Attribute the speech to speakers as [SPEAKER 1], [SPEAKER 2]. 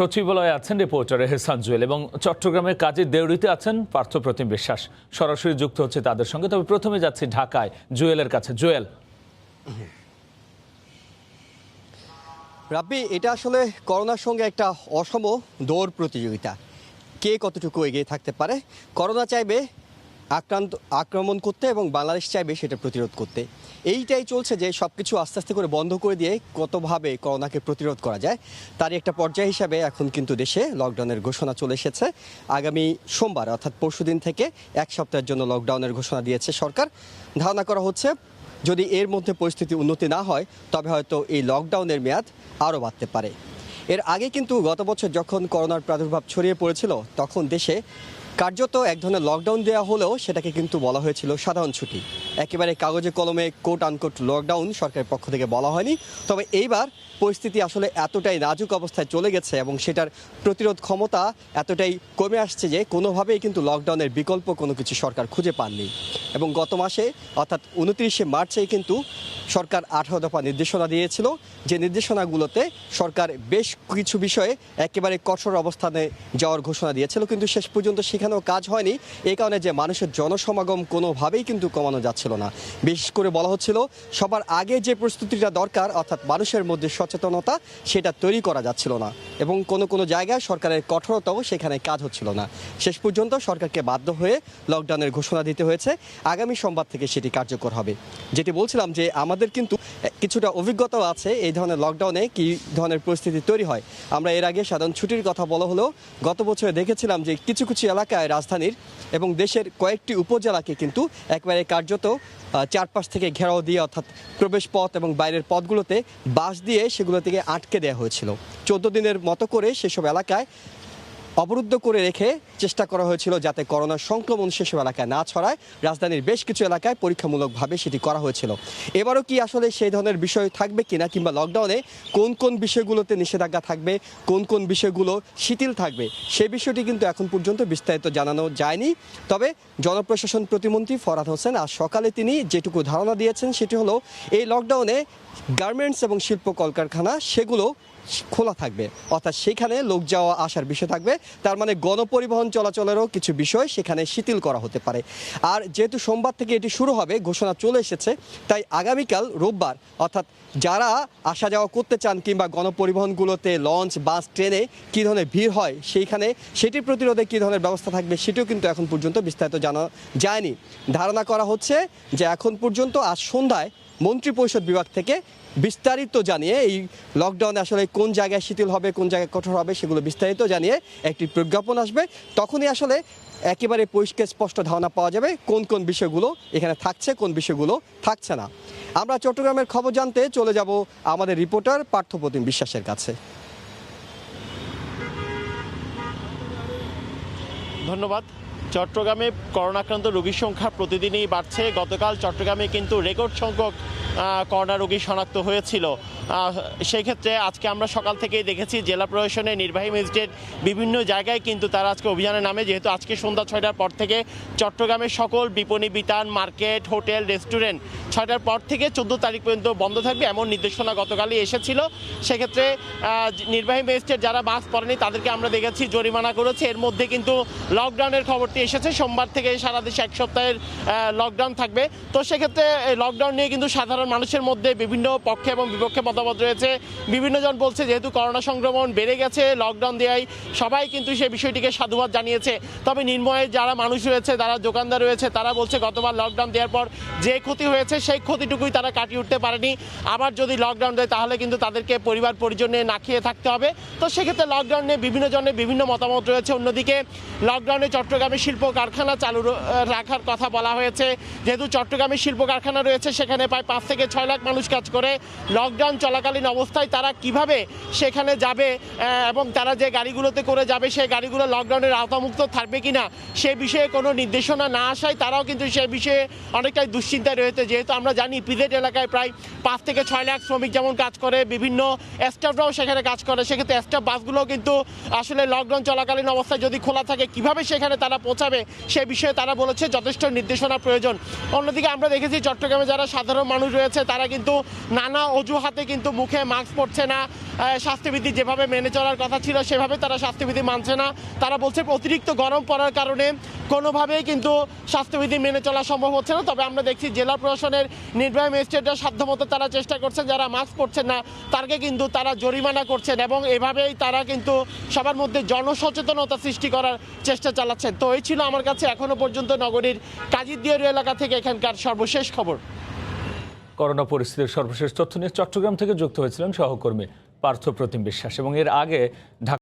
[SPEAKER 1] সচিবালয়ে আছেন রিপোর্টার এহসান জুয়েল এবং চট্টগ্রামের কাজের দেউড়িতে আছেন পার্থপ্রতিম বিশ্বাস। সরাসরি যুক্ত হচ্ছে তাদের সঙ্গে। তবে প্রথমে যাচ্ছি ঢাকায় জুয়েলের কাছে। জুয়েল,
[SPEAKER 2] রাব্বি, এটা আসলে করোনার সঙ্গে একটা অসম দৌড় প্রতিযোগিতা। কে কতটুকু এগিয়ে থাকতে পারে। করোনা চাইবে আক্রমণ করতে এবং বাংলাদেশ চাইবে সেটা প্রতিরোধ করতে। এইটাই চলছে যে সব কিছু আস্তে আস্তে করে বন্ধ করে দিয়ে কতভাবে করোনাকে প্রতিরোধ করা যায় তারই একটা পর্যায় হিসাবে এখন কিন্তু দেশে লকডাউনের ঘোষণা চলে এসেছে। আগামী সোমবার অর্থাৎ পরশুদিন থেকে এক সপ্তাহের জন্য লকডাউনের ঘোষণা দিয়েছে সরকার। ধারণা করা হচ্ছে যদি এর মধ্যে পরিস্থিতি উন্নতি না হয় তবে হয়তো এই লকডাউনের মেয়াদ আরও বাড়তে পারে। এর আগে কিন্তু গত বছর যখন করোনার প্রাদুর্ভাব ছড়িয়ে পড়েছিল তখন দেশে কার্যত এক ধরনের লকডাউন দেওয়া হলেও সেটাকে কিন্তু বলা হয়েছিল সাধারণ ছুটি। একেবারে কাগজে কলমে কোট আনকোট লকডাউন সরকারের পক্ষ থেকে বলা হয়নি। তবে এইবার পরিস্থিতি আসলে এতটাই নাজুক অবস্থায় চলে গেছে এবং সেটার প্রতিরোধ ক্ষমতা এতটাই কমে আসছে যে কোনোভাবেই কিন্তু লকডাউনের বিকল্প কোনো কিছু সরকার খুঁজে পাননি। এবং গত মাসে অর্থাৎ 29শে মার্চেই কিন্তু সরকার 18 দফা নির্দেশনা দিয়েছিল, যে নির্দেশনাগুলোতে সরকার বেশ কিছু বিষয়ে একেবারে কঠোর অবস্থানে যাওয়ার ঘোষণা দিয়েছিল, কিন্তু শেষ পর্যন্ত সেখানেও কাজ হয়নি। এই কারণে যে মানুষের জনসমাগম কোনোভাবেই কিন্তু কমানো যাচ্ছিল না। বিশেষ করে বলা হচ্ছিল সবার আগে যে প্রস্তুতিটা দরকার অর্থাৎ মানুষের মধ্যে সচেতনতা সেটা তৈরি করা যাচ্ছিল না এবং কোনো জায়গায় সরকারের কঠোরতাও সেখানে কাজ হচ্ছিল না। শেষ পর্যন্ত সরকারকে বাধ্য হয়ে লকডাউনের ঘোষণা দিতে হয়েছে। আগামী সোমবার থেকে সেটি কার্যকর হবে। যেটি বলছিলাম যে আমাদের কিন্তু কিছুটা অভিজ্ঞতাও আছে এই ধরনের লকডাউনে কী ধরনের পরিস্থিতি তৈরি হয়। আমরা এর আগে সাধারণ ছুটির কথা বলা হলেও গত বছরে দেখেছিলাম যে কিছু কিছু এলাকায় রাজধানীর এবং দেশের কয়েকটি উপজেলাকে কিন্তু একেবারে কার্যত চারপাশ থেকে ঘেরাও দিয়ে অর্থাৎ প্রবেশ পথ এবং বাইরের পথগুলোতে বাঁশ দিয়ে সেগুলো থেকে আটকে দেওয়া হয়েছিল। 14 দিনের মতো করে সেসব এলাকায় অবরুদ্ধ করে রেখে চেষ্টা করা হয়েছিল যাতে করোনার সংক্রমণ সেসব এলাকায় না ছড়ায়। রাজধানীর বেশ কিছু এলাকায় পরীক্ষামূলকভাবে সেটি করা হয়েছিল। এবারও কি আসলে সেই ধরনের বিষয় থাকবে কিনা, কিংবা লকডাউনে কোন কোন বিষয়গুলোতে নিষেধাজ্ঞা থাকবে, কোন কোন বিষয়গুলো শিথিল থাকবে, সেই বিষয়টি কিন্তু এখন পর্যন্ত বিস্তারিত জানানো যায়নি। তবে জনপ্রশাসন প্রতিমন্ত্রী ফরহাদ হোসেন আজ সকালে তিনি যেটুকু ধারণা দিয়েছেন সেটি হলো এই লকডাউনে গার্মেন্টস এবং শিল্প কলকারখানা সেগুলো খোলা থাকবে, অর্থাৎ সেখানে লোক যাওয়া আসার বিষয় থাকবে। তার মানে গণপরিবহন চলাচলেরও কিছু বিষয় সেখানে শিথিল করা হতে পারে। আর যেহেতু সোমবার থেকে এটি শুরু হবে, ঘোষণা চলে এসেছে, তাই আগামীকাল রোববার অর্থাৎ যারা আসা যাওয়া করতে চান কিংবা গণপরিবহনগুলোতে লঞ্চ বাস ট্রেনে কী ধরনের ভিড় হয় সেইখানে সেটির প্রতিরোধে কী ধরনের ব্যবস্থা থাকবে সেটিও কিন্তু এখন পর্যন্ত বিস্তারিত জানা যায়নি। ধারণা করা হচ্ছে যে এখন পর্যন্ত আজ সন্ধ্যায় মন্ত্রিপরিষদ বিভাগ থেকে বিস্তারিত জানিয়ে এই লকডাউনে আসলে কোন জায়গায় শিথিল হবে কোন জায়গায় কঠোর হবে সেগুলো বিস্তারিত জানিয়ে একটি প্রজ্ঞাপন আসবে। তখনই আসলে একেবারে পরিষ্কার স্পষ্ট ধারণা পাওয়া যাবে কোন কোন বিষয়গুলো এখানে থাকছে, কোন বিষয়গুলো থাকছে না। আমরা চট্টগ্রামের খবর জানতে চলে যাব আমাদের রিপোর্টার পার্থপ্রতিম বিশ্বাসের কাছে।
[SPEAKER 3] ধন্যবাদ। চট্টগ্রামে করোনা আক্রান্ত রোগীর সংখ্যা প্রতিদিনই বাড়ছে। গতকাল চট্টগ্রামে কিন্তু রেকর্ড সংখ্যক করোনা রোগী শনাক্ত হয়েছিল। সেই ক্ষেত্রে আজকে আমরা সকাল থেকেই দেখেছি জেলা প্রশাসনের নির্বাহী ম্যাজিস্ট্রেট বিভিন্ন জায়গায় কিন্তু তারা আজকে অভিযানের নামে, যেহেতু আজকে সন্ধ্যা 6টার পর থেকে চট্টগ্রামের সকল বিপণী বিতান মার্কেট হোটেল রেস্টুরেন্ট 6টার পর থেকে 14 তারিখ পর্যন্ত বন্ধ থাকবে এমন নির্দেশনা গতকালই এসেছিল। সেক্ষেত্রে নির্বাহী ম্যাজিস্ট্রেট যারা মাস্ক পরেনি তাদেরকে আমরা দেখেছি জরিমানা করেছে। এর মধ্যে কিন্তু লকডাউনের খবরটি এসেছে, সোমবার থেকে সারা দেশে এক সপ্তাহের লকডাউন থাকবে। তো সেক্ষেত্রে লকডাউন নিয়ে কিন্তু সাধারণ মানুষের মধ্যে বিভিন্ন পক্ষে এবং বিপক্ষে মতামত রয়েছে। বিভিন্ন জন বলছে যেহেতু করোনা সংক্রমণ বেড়ে গেছে লকডাউন দেওয়ায় সবাই কিন্তু সেই বিষয়টিকে সাধুবাদ জানিয়েছে। তবে নির্ময়ে যারা মানুষ রয়েছে, যারা দোকানদার রয়েছে, তারা বলছে গতবার লকডাউন দেওয়ার পর যে ক্ষতি হয়েছে সেই ক্ষতিটুকুই তারা কাটিয়ে উঠতে পারেনি। আবার যদি লকডাউন দেয় তাহলে কিন্তু তাদেরকে পরিবার পরিজন নিয়ে না খেয়ে থাকতে হবে। তো সেক্ষেত্রে লকডাউন নিয়ে বিভিন্ন জনের বিভিন্ন মতামত রয়েছে। অন্যদিকে লকডাউনে চট্টগ্রামে শিল্প কারখানা চালু রাখার কথা বলা হয়েছে। যেহেতু চট্টগ্রামে শিল্প কারখানা রয়েছে সেখানে প্রায় 5 থেকে 6 লাখ মানুষ কাজ করে। লকডাউন চলাকালীন অবস্থায় তারা কিভাবে সেখানে যাবে এবং তারা যে গাড়িগুলোতে করে যাবে সেই গাড়িগুলো লকডাউনের আওতামুক্ত থাকবে কিনা সে বিষয়ে কোনো নির্দেশনা না আসায় তারাও কিন্তু সেই বিষয়ে অনেকটাই দুশ্চিন্তায় রয়েছে। যেহেতু আমরা জানি পিজেড এলাকায় প্রায় 5 থেকে 6 লাখ শ্রমিক যেমন কাজ করে, বিভিন্ন স্টাফরাও সেখানে কাজ করে। সেক্ষেত্রে স্টাফ বাসগুলো কিন্তু আসলে লকডাউন চলাকালীন অবস্থায় যদি খোলা থাকে কিভাবে সেখানে তারা পৌঁছাবে সে বিষয়ে তারা বলেছে যথেষ্ট নির্দেশনা প্রয়োজন। অন্যদিকে আমরা দেখেছি চট্টগ্রামে যারা সাধারণ মানুষ রয়েছে তারা কিন্তু নানা অজুহাতে কিন্তু মুখে মাস্ক পরছে না, স্বাস্থ্যবিধি যেভাবে মেনে চলার কথা ছিল সেভাবে তারা স্বাস্থ্যবিধি মানছে না। তারা বলছে অতিরিক্ত গরম পড়ার কারণে কোনোভাবেই কিন্তু স্বাস্থ্যবিধি মেনে চলা সম্ভব হচ্ছে না। তবে আমরা দেখছি জেলা প্রশাসনের নির্বাহী ম্যাজিস্ট্রেটরা সাধ্যমতো তারা চেষ্টা করছেন, যারা মাস্ক পরছেন না তাকে কিন্তু তারা জরিমানা করছেন এবং এভাবেই তারা কিন্তু সবার মধ্যে জনসচেতনতা সৃষ্টি করার চেষ্টা চালাচ্ছেন। তো এই ছিল আমার কাছে এখনো পর্যন্ত নগরীর কাজীরদিয়ারি এলাকা থেকে এখানকার সর্বশেষ খবর।
[SPEAKER 1] করোনা পরিস্থিতির সর্বশেষ তথ্য নিয়ে চট্টগ্রাম থেকে যুক্ত হয়েছিলেন সহকর্মী পার্থ প্রতিম বিশ্বাস এবং এর আগে ঢাকা